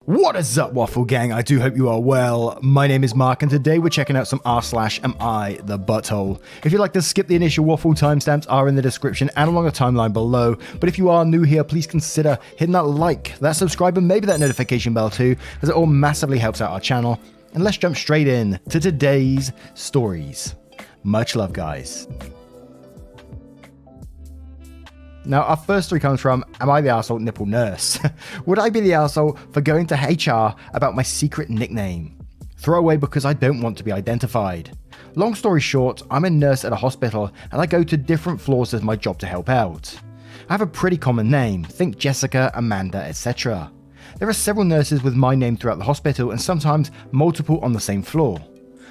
What is up, Waffle Gang? I do hope you are well. My name is Mark, and today we're checking out some r/am I the butthole. If you'd like to skip the initial waffle, timestamps are in the description and along the timeline below. But if you are new here, please consider hitting that like, that subscribe, and maybe that notification bell too, as it all massively helps out our channel. And let's jump straight in to today's stories. Much love, guys. Now, our first story comes from, am I the arsehole nipple nurse? Would I be the arsehole for going to HR about my secret nickname? Throwaway because I don't want to be identified. Long story short, I'm a nurse at a hospital and I go to different floors as my job to help out. I have a pretty common name, think Jessica, Amanda, etc. There are several nurses with my name throughout the hospital and sometimes multiple on the same floor.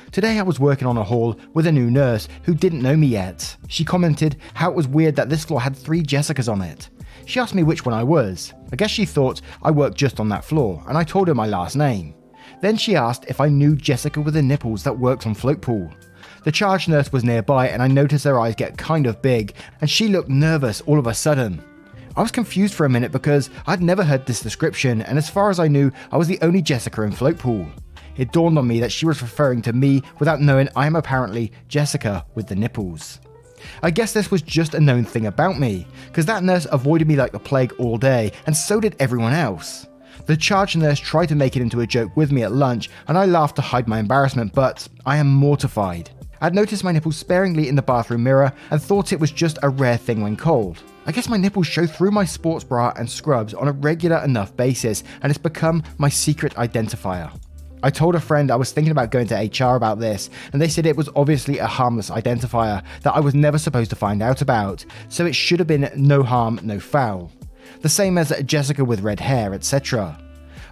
Today I was working on a hall with a new nurse who didn't know me yet. She commented how it was weird that this floor had 3 Jessicas on it. She asked me which one I was. I guess she thought I worked just on that floor, and I told her my last name. Then she asked if I knew Jessica with the nipples that works on float pool. The charge nurse was nearby and I noticed her eyes get kind of big, and she looked nervous all of a sudden. I was confused for a minute because I'd never heard this description, and as far as I knew, I was the only Jessica in float pool. It dawned on me that she was referring to me without knowing I am apparently Jessica with the nipples. I guess this was just a known thing about me, because that nurse avoided me like the plague all day, and so did everyone else. The charge nurse tried to make it into a joke with me at lunch, and I laughed to hide my embarrassment, but I am mortified. I'd noticed my nipples sparingly in the bathroom mirror and thought it was just a rare thing when cold. I guess my nipples show through my sports bra and scrubs on a regular enough basis, and it's become my secret identifier. I told a friend I was thinking about going to HR about this, and they said it was obviously a harmless identifier that I was never supposed to find out about, so it should have been no harm, no foul. The same as Jessica with red hair, etc.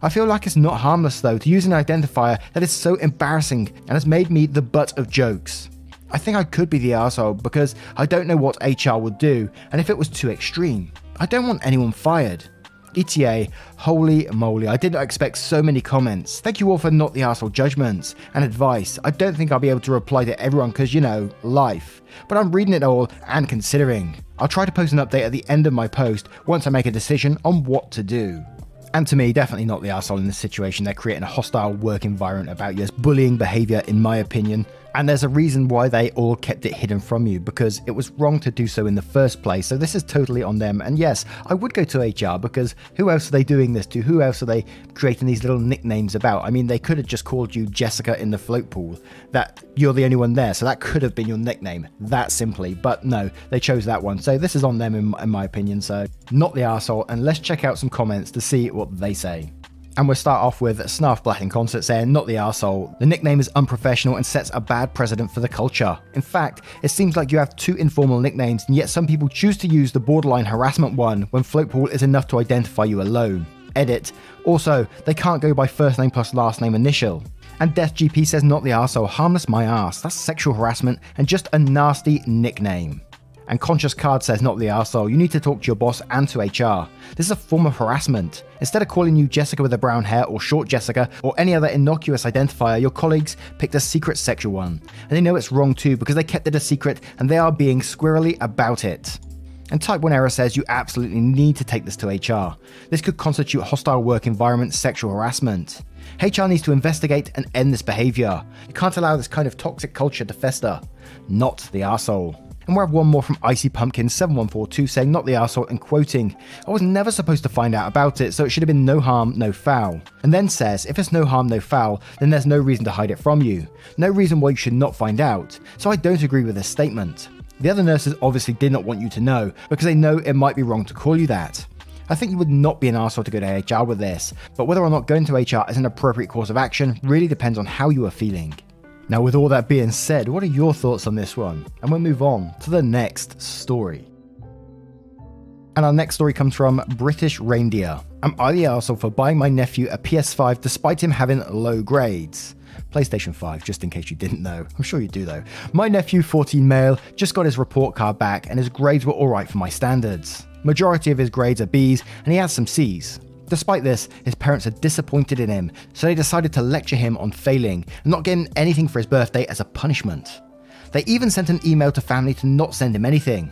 I feel like it's not harmless though to use an identifier that is so embarrassing and has made me the butt of jokes. I think I could be the arsehole because I don't know what HR would do, and if it was too extreme. I don't want anyone fired. ETA, holy moly, I did not expect so many comments. Thank you all for not the arsehole judgments and advice. I don't think I'll be able to reply to everyone because, you know, life. But I'm reading it all and considering. I'll try to post an update at the end of my post once I make a decision on what to do. And to me, definitely not the arsehole in this situation. They're creating a hostile work environment about you. It's bullying behaviour in my opinion. And there's a reason why they all kept it hidden from you, because it was wrong to do so in the first place. So this is totally on them. And yes, I would go to HR because who else are they doing this to? Who else are they creating these little nicknames about? I mean, they could have just called you Jessica in the float pool, that you're the only one there. So that could have been your nickname that simply. But no, they chose that one. So this is on them in my opinion. So not the arsehole. And let's check out some comments to see what they say. And we'll start off with Snarf Black in concert saying, not the arsehole. The nickname is unprofessional and sets a bad precedent for the culture. In fact, it seems like you have 2 informal nicknames, and yet some people choose to use the borderline harassment one when float pool is enough to identify you alone. Edit. Also, they can't go by first name plus last name initial. And Death GP says, not the arsehole, harmless my ass. That's sexual harassment and just a nasty nickname. And Conscious Card says, not the arsehole, you need to talk to your boss and to HR. This is a form of harassment. Instead of calling you Jessica with the brown hair or Short Jessica or any other innocuous identifier, your colleagues picked a secret sexual one. And they know it's wrong too because they kept it a secret and they are being squirrely about it. And Type 1 Error says you absolutely need to take this to HR. This could constitute hostile work environment sexual harassment. HR needs to investigate and end this behaviour. You can't allow this kind of toxic culture to fester. Not the arsehole. And we have one more from Icy Pumpkin 7142 saying, not the arsehole, and quoting, I was never supposed to find out about it, so it should have been no harm, no foul. And then says, if it's no harm, no foul, then there's no reason to hide it from you. No reason why you should not find out. So I don't agree with this statement. The other nurses obviously did not want you to know, because they know it might be wrong to call you that. I think you would not be an arsehole to go to HR with this, but whether or not going to HR is an appropriate course of action really depends on how you are feeling. Now, with all that being said, what are your thoughts on this one? And we'll move on to the next story. And our next story comes from British Reindeer. Am I the arsehole for buying my nephew a PS5 despite him having low grades? PlayStation 5, just in case you didn't know. I'm sure you do though. My nephew, 14 male, just got his report card back and his grades were alright for my standards. Majority of his grades are Bs and he has some Cs. Despite this, his parents are disappointed in him, so they decided to lecture him on failing and not getting anything for his birthday as a punishment. They even sent an email to family to not send him anything.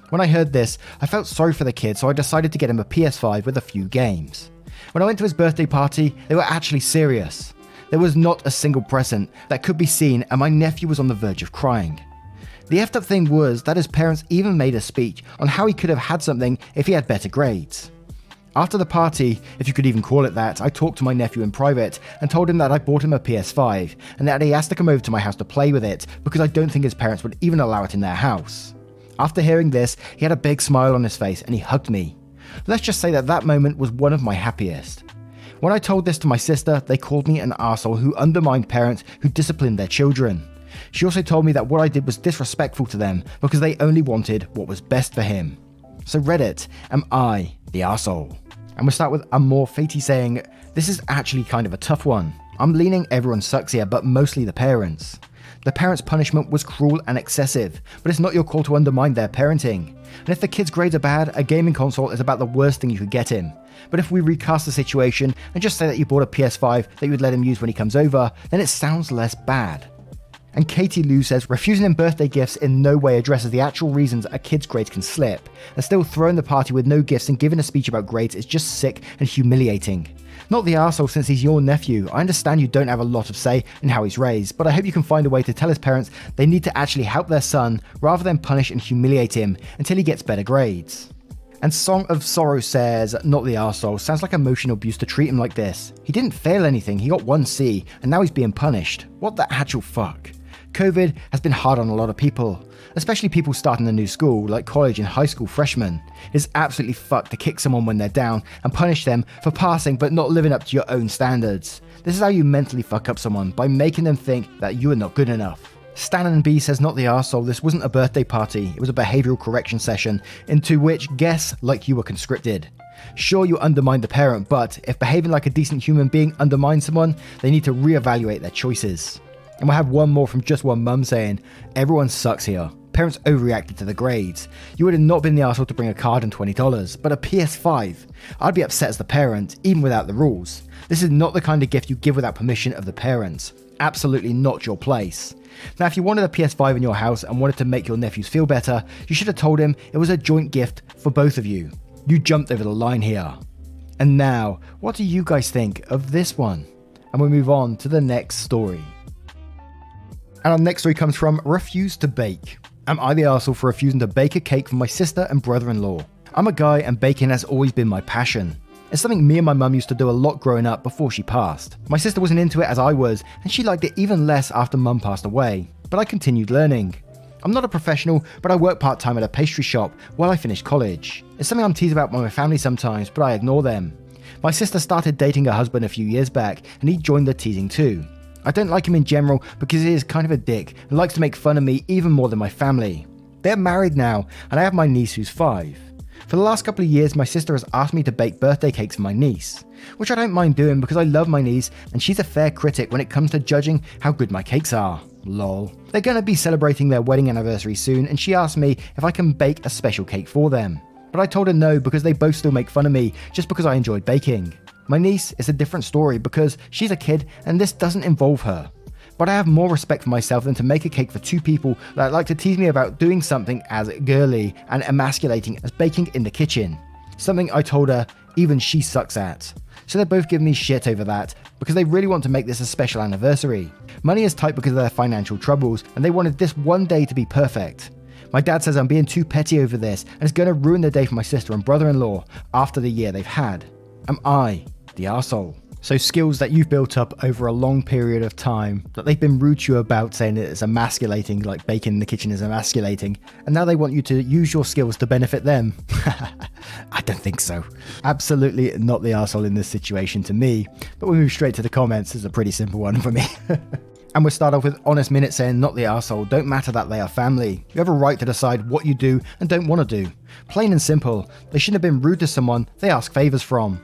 When I heard this, I felt sorry for the kid, so I decided to get him a PS5 with a few games. When I went to his birthday party, they were actually serious. There was not a single present that could be seen, and my nephew was on the verge of crying. The effed up thing was that his parents even made a speech on how he could have had something if he had better grades. After the party, if you could even call it that, I talked to my nephew in private and told him that I bought him a PS5 and that he has to come over to my house to play with it because I don't think his parents would even allow it in their house. After hearing this, he had a big smile on his face and he hugged me. Let's just say that that moment was one of my happiest. When I told this to my sister, they called me an arsehole who undermined parents who disciplined their children. She also told me that what I did was disrespectful to them because they only wanted what was best for him. So Reddit, am I the arsehole? And we'll start with Amor Fati saying, this is actually kind of a tough one. I'm leaning everyone sucks here, but mostly the parents. The parents' punishment was cruel and excessive, but it's not your call to undermine their parenting. And if the kid's grades are bad, a gaming console is about the worst thing you could get him. But if we recast the situation and just say that you bought a PS5 that you would let him use when he comes over, then it sounds less bad. And Katie Lou says, refusing him birthday gifts in no way addresses the actual reasons a kid's grades can slip, and still throwing the party with no gifts and giving a speech about grades is just sick and humiliating. Not the arsehole since he's your nephew. I understand you don't have a lot of say in how he's raised, but I hope you can find a way to tell his parents they need to actually help their son rather than punish and humiliate him until he gets better grades. And Song of Sorrow says, not the arsehole, sounds like emotional abuse to treat him like this. He didn't fail anything, he got 1C, and now he's being punished. What the actual fuck? COVID has been hard on a lot of people, especially people starting a new school, like college and high school freshmen. It's absolutely fucked to kick someone when they're down and punish them for passing but not living up to your own standards. This is how you mentally fuck up someone, by making them think that you are not good enough. Stan B says, not the arsehole, this wasn't a birthday party, it was a behavioural correction session into which guests like you were conscripted. Sure, you undermined the parent, but if behaving like a decent human being undermines someone, they need to reevaluate their choices. And we'll have one more from Just One Mum saying, everyone sucks here. Parents overreacted to the grades. You would have not been the arsehole to bring a card and $20, but a PS5. I'd be upset as the parent, even without the rules. This is not the kind of gift you give without permission of the parents. Absolutely not your place. Now, if you wanted a PS5 in your house and wanted to make your nephews feel better, you should have told him it was a joint gift for both of you. You jumped over the line here. And now, what do you guys think of this one? And we'll move on to the next story. And our next story comes from Refuse to Bake. Am I the arsehole for refusing to bake a cake for my sister and brother-in-law? I'm a guy and baking has always been my passion. It's something me and my mum used to do a lot growing up before she passed. My sister wasn't into it as I was, and she liked it even less after mum passed away, but I continued learning. I'm not a professional, but I work part-time at a pastry shop while I finished college. It's something I'm teased about by my family sometimes, but I ignore them. My sister started dating her husband a few years back, and he joined the teasing too. I don't like him in general because he is kind of a dick and likes to make fun of me even more than my family. They're married now, and I have my niece who's 5. For the last couple of years, my sister has asked me to bake birthday cakes for my niece, which I don't mind doing because I love my niece and she's a fair critic when it comes to judging how good my cakes are. Lol. They're going to be celebrating their wedding anniversary soon, and she asked me if I can bake a special cake for them. But I told her no because they both still make fun of me just because I enjoy baking. My niece is a different story because she's a kid and this doesn't involve her. But I have more respect for myself than to make a cake for 2 people that like to tease me about doing something as girly and emasculating as baking in the kitchen. Something I told her even she sucks at. So they're both giving me shit over that because they really want to make this a special anniversary. Money is tight because of their financial troubles and they wanted this one day to be perfect. My dad says I'm being too petty over this and it's going to ruin the day for my sister and brother-in-law after the year they've had. Am I the arsehole? So skills that you've built up over a long period of time that they've been rude to you about, saying it's emasculating, like baking in the kitchen is emasculating, and now they want you to use your skills to benefit them. I don't think so. Absolutely not the arsehole in this situation to me, but we'll move straight to the comments. It's a pretty simple one for me. And we'll start off with Honest Minute saying, not the arsehole, don't matter that they are family. You have a right to decide what you do and don't want to do. Plain and simple. They shouldn't have been rude to someone they ask favours from.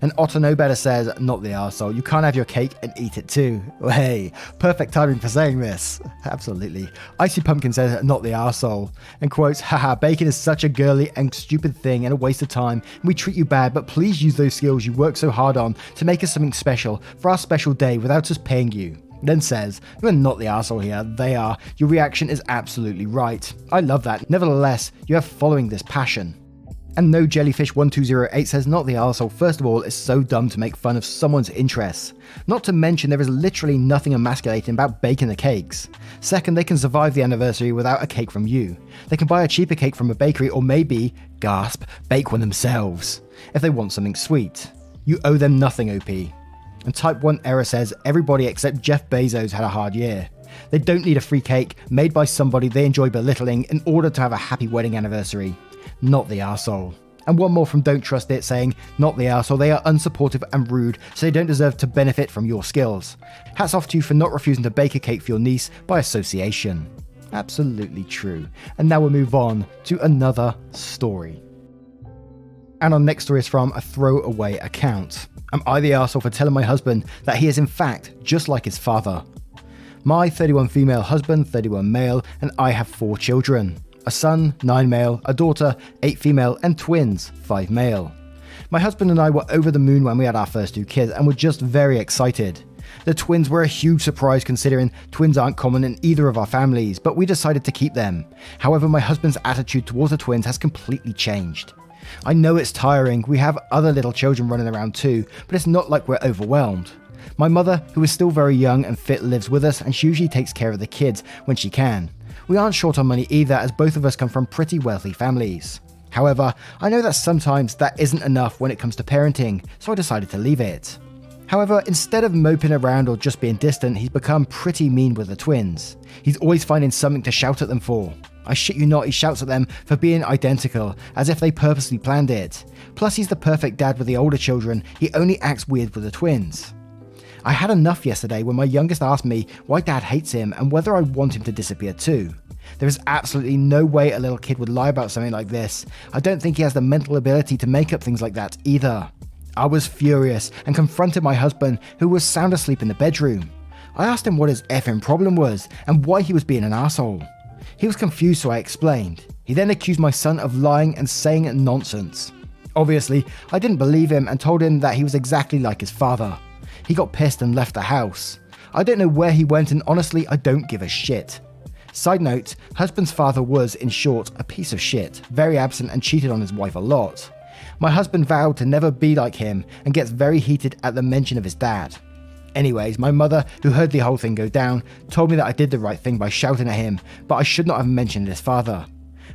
And Otto No Better says, not the arsehole, you can't have your cake and eat it too. Well, hey, perfect timing for saying this. Absolutely. Icy Pumpkin says, not the arsehole, and quotes, haha, bacon is such a girly and stupid thing and a waste of time. We treat you bad, but please use those skills you work so hard on to make us something special for our special day without us paying you. Then says, you're not the arsehole here, they are. Your reaction is absolutely right. I love that. Nevertheless, you are following this passion. And No Jellyfish 1208 says, not the arsehole. First of all, it's so dumb to make fun of someone's interests. Not to mention there is literally nothing emasculating about baking the cakes. Second, they can survive the anniversary without a cake from you. They can buy a cheaper cake from a bakery or maybe, gasp, bake one themselves if they want something sweet. You owe them nothing, OP. And Type 1 Error says, everybody except Jeff Bezos had a hard year. They don't need a free cake made by somebody they enjoy belittling in order to have a happy wedding anniversary. Not the arsehole. And one more from Don't Trust It saying, not the arsehole, they are unsupportive and rude, so they don't deserve to benefit from your skills. Hats off to you for not refusing to bake a cake for your niece by association. Absolutely true. And now we'll move on to another story. And our next story is from a throwaway account. Am I the arsehole for telling my husband that he is in fact just like his father? My 31 female husband, 31 male, and I have 4 children. A son, 9 male, a daughter, 8 female, and twins, 5 male. My husband and I were over the moon when we had our first 2 kids and were just very excited. The twins were a huge surprise considering twins aren't common in either of our families, but we decided to keep them. However, my husband's attitude towards the twins has completely changed. I know it's tiring, we have other little children running around too, but it's not like we're overwhelmed. My mother, who is still very young and fit, lives with us and she usually takes care of the kids when she can. We aren't short on money either, as both of us come from pretty wealthy families. However, I know that sometimes that isn't enough when it comes to parenting, so I decided to leave it. However, instead of moping around or just being distant, he's become pretty mean with the twins. He's always finding something to shout at them for. I shit you not, he shouts at them for being identical, as if they purposely planned it. Plus he's the perfect dad with the older children, he only acts weird with the twins. I had enough yesterday when my youngest asked me why dad hates him and whether I want him to disappear too. There is absolutely no way a little kid would lie about something like this. I don't think he has the mental ability to make up things like that either. I was furious and confronted my husband, who was sound asleep in the bedroom. I asked him what his effing problem was and why he was being an asshole. He was confused, so I explained. He then accused my son of lying and saying nonsense. Obviously, I didn't believe him and told him that he was exactly like his father. He got pissed and left the house. I don't know where he went and honestly I don't give a shit. Side note, husband's father was, in short, a piece of shit, very absent and cheated on his wife a lot. My husband vowed to never be like him and gets very heated at the mention of his dad. Anyways, my mother, who heard the whole thing go down, told me that I did the right thing by shouting at him, but I should not have mentioned his father.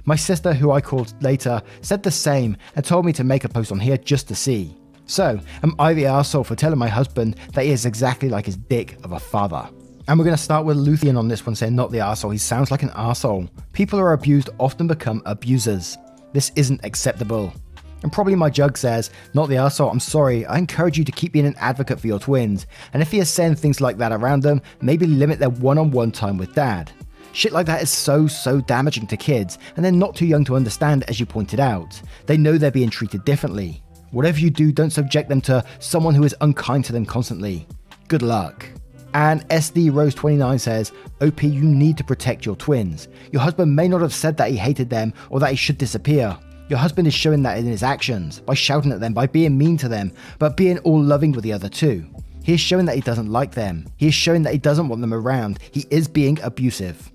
My sister, who I called later, said the same and told me to make a post on here just to see. So, am I the arsehole for telling my husband that he is exactly like his dick of a father? And we're going to start with Luthien on this one, saying not the arsehole, he sounds like an arsehole. People who are abused often become abusers. This isn't acceptable. And probably my jug says, not the arsehole, I'm sorry, I encourage you to keep being an advocate for your twins, and if he is saying things like that around them, maybe limit their one-on-one time with dad. Shit like that is so damaging to kids, and they're not too young to understand, as you pointed out. They know they're being treated differently. Whatever you do, don't subject them to someone who is unkind to them constantly. Good luck. And SD Rose 29 says, OP, you need to protect your twins. Your husband may not have said that he hated them or that he should disappear. Your husband is showing that in his actions, by shouting at them, by being mean to them, but being all loving with the other two. He is showing that he doesn't like them. He is showing that he doesn't want them around. He is being abusive.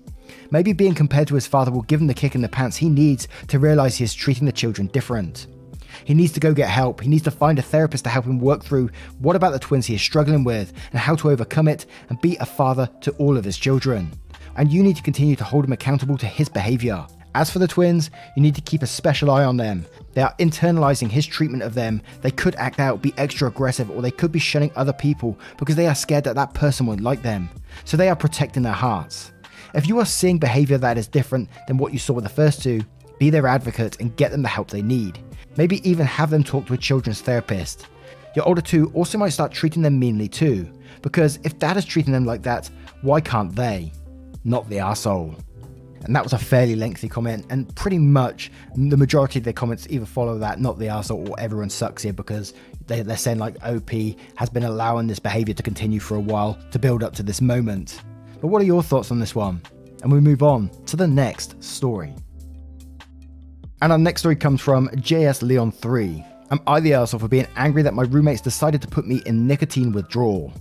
Maybe being compared to his father will give him the kick in the pants he needs to realize he is treating the children different. He needs to go get help. He needs to find a therapist to help him work through what about the twins he is struggling with and how to overcome it and be a father to all of his children. And you need to continue to hold him accountable to his behavior. As for the twins, you need to keep a special eye on them. They are internalizing his treatment of them. They could act out, be extra aggressive, or they could be shunning other people because they are scared that that person won't like them. So they are protecting their hearts. If you are seeing behavior that is different than what you saw with the first two, be their advocate and get them the help they need. Maybe even have them talk to a children's therapist. Your older two also might start treating them meanly too, because if dad is treating them like that, why can't they? Not the arsehole. And that was a fairly lengthy comment, and pretty much the majority of their comments either follow that, not the arsehole, or everyone sucks here, because they're saying like OP has been allowing this behavior to continue for a while to build up to this moment. But what are your thoughts on this one? And we move on to the next story. And our next story comes from JS Leon 3. Am I the arsehole for being angry that my roommates decided to put me in nicotine withdrawal?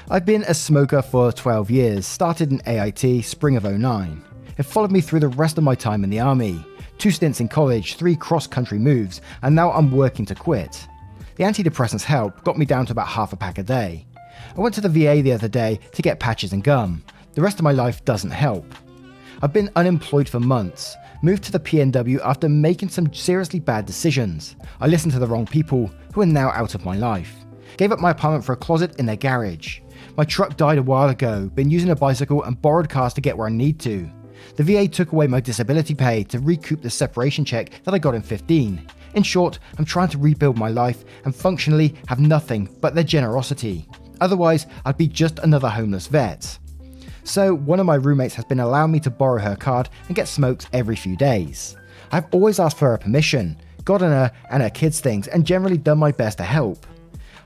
I've been a smoker for 12 years, started in AIT spring of '09. It followed me through the rest of my time in the army. 2 stints in college, 3 cross-country moves, and now I'm working to quit. The antidepressants help, got me down to about half a pack a day. I went to the VA the other day to get patches and gum. The rest of my life doesn't help. I've been unemployed for months, moved to the PNW after making some seriously bad decisions. I listened to the wrong people who are now out of my life. Gave up my apartment for a closet in their garage. My truck died a while ago, been using a bicycle and borrowed cars to get where I need to. The VA took away my disability pay to recoup the separation check that I got in 15. In short, I'm trying to rebuild my life and functionally have nothing but their generosity. Otherwise, I'd be just another homeless vet. So one of my roommates has been allowing me to borrow her card and get smokes every few days. I've always asked for her permission, gotten her and her kids things, and generally done my best to help.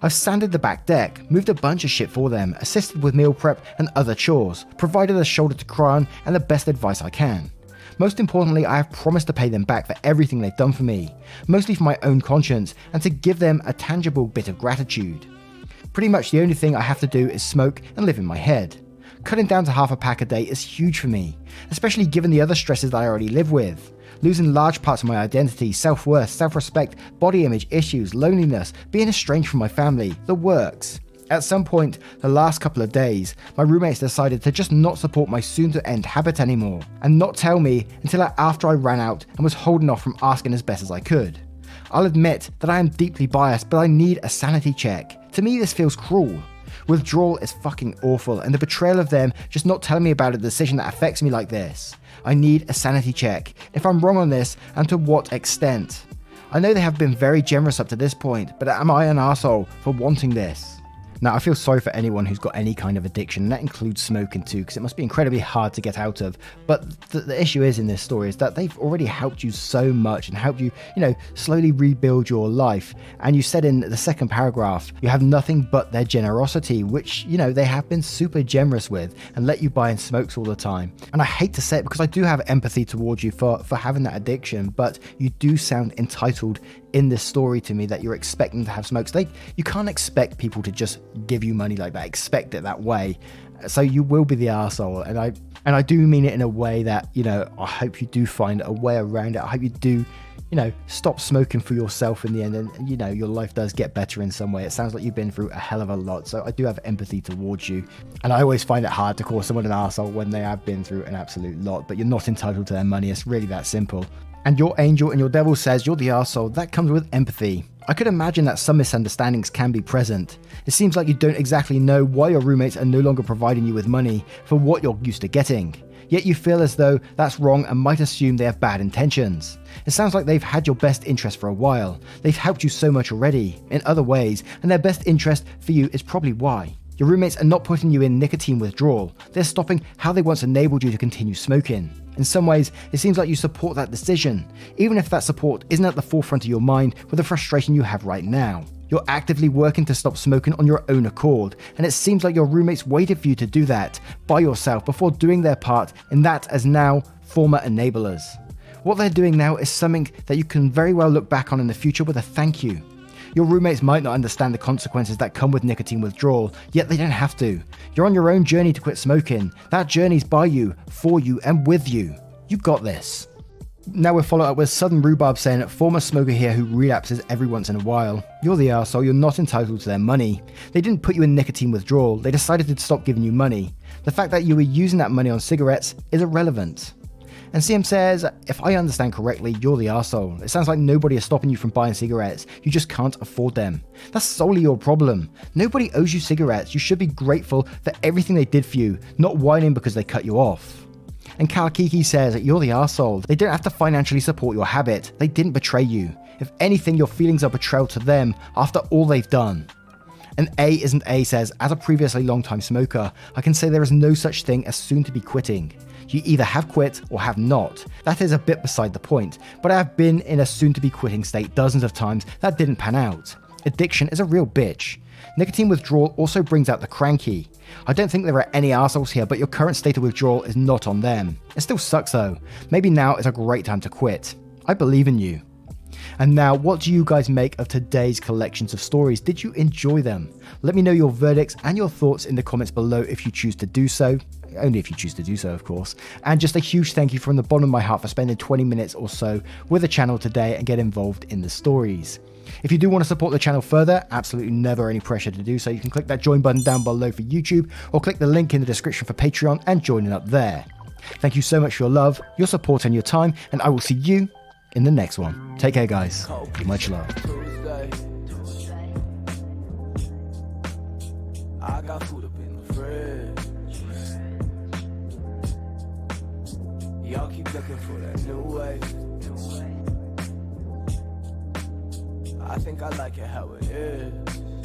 I've sanded the back deck, moved a bunch of shit for them, assisted with meal prep and other chores, provided a shoulder to cry on and the best advice I can. Most importantly, I have promised to pay them back for everything they've done for me, mostly for my own conscience and to give them a tangible bit of gratitude. Pretty much the only thing I have to do is smoke and live in my head. Cutting down to half a pack a day is huge for me, especially given the other stresses that I already live with. Losing large parts of my identity, self-worth, self-respect, body image issues, loneliness, being estranged from my family, the works. At some point, the last couple of days, my roommates decided to just not support my soon-to-end habit anymore, and not tell me until after I ran out and was holding off from asking as best as I could. I'll admit that I am deeply biased, but I need a sanity check. To me, this feels cruel. Withdrawal is fucking awful, and the betrayal of them just not telling me about a decision that affects me like this. I need a sanity check. If I'm wrong on this, and to what extent? I know they have been very generous up to this point, but am I an arsehole for wanting this? Now, I feel sorry for anyone who's got any kind of addiction, and that includes smoking too, because it must be incredibly hard to get out of. But the issue is in this story is that they've already helped you so much and helped you, slowly rebuild your life. And you said in the second paragraph, you have nothing but their generosity, which, they have been super generous with and let you buy in smokes all the time. And I hate to say it because I do have empathy towards you for having that addiction, but you do sound entitled in this story to me that you're expecting to have smokes. You can't expect people to just give you money like that, expect it that way. So you will be the arsehole, and I do mean it in a way that, I hope you do find a way around it. I hope you do, stop smoking for yourself in the end, and, your life does get better in some way. It sounds like you've been through a hell of a lot, so I do have empathy towards you. And I always find it hard to call someone an arsehole when they have been through an absolute lot, but you're not entitled to their money. It's really that simple. And your angel and your devil says you're the arsehole. That comes with empathy. I could imagine that some misunderstandings can be present. It seems like you don't exactly know why your roommates are no longer providing you with money for what you're used to getting. Yet you feel as though that's wrong and might assume they have bad intentions. It sounds like they've had your best interest for a while. They've helped you so much already, in other ways, and their best interest for you is probably why. Your roommates are not putting you in nicotine withdrawal. They're stopping how they once enabled you to continue smoking. In some ways, it seems like you support that decision, even if that support isn't at the forefront of your mind with the frustration you have right now. You're actively working to stop smoking on your own accord, and it seems like your roommates waited for you to do that by yourself before doing their part in that as now former enablers. What they're doing now is something that you can very well look back on in the future with a thank you. Your roommates might not understand the consequences that come with nicotine withdrawal, yet they don't have to. You're on your own journey to quit smoking. That journey's by you, for you, and with you. You've got this. Now we'll follow up with Southern Rhubarb saying, former smoker here who relapses every once in a while. You're the arsehole, you're not entitled to their money. They didn't put you in nicotine withdrawal, they decided to stop giving you money. The fact that you were using that money on cigarettes is irrelevant. And CM says, if I understand correctly, you're the arsehole. It sounds like nobody is stopping you from buying cigarettes. You just can't afford them. That's solely your problem. Nobody owes you cigarettes. You should be grateful for everything they did for you, not whining because they cut you off. And Kalakiki says that you're the arsehole. They don't have to financially support your habit. They didn't betray you. If anything, your feelings are betrayal to them after all they've done. And A Isn't A says, as a previously long-time smoker, I can say there is no such thing as soon to be quitting. You either have quit or have not. That is a bit beside the point, but I have been in a soon-to-be quitting state dozens of times that didn't pan out. Addiction is a real bitch. Nicotine withdrawal also brings out the cranky. I don't think there are any arseholes here, but your current state of withdrawal is not on them. It still sucks though. Maybe now is a great time to quit. I believe in you. And now, what do you guys make of today's collections of stories? Did you enjoy them? Let me know your verdicts and your thoughts in the comments below if you choose to do so. only if you choose to do so, of course. And just a huge thank you from the bottom of my heart for spending 20 minutes or so with the channel today and get involved in the stories. If you do want to support the channel further, absolutely never any pressure to do so. You can click that join button down below for YouTube, or click the link in the description for Patreon and join it up there. Thank you so much for your love, your support and your time, and I will see you in the next one. Take care, guys. Much love. I got food up in the fridge. Y'all keep looking for that new way. I think I like it how it is.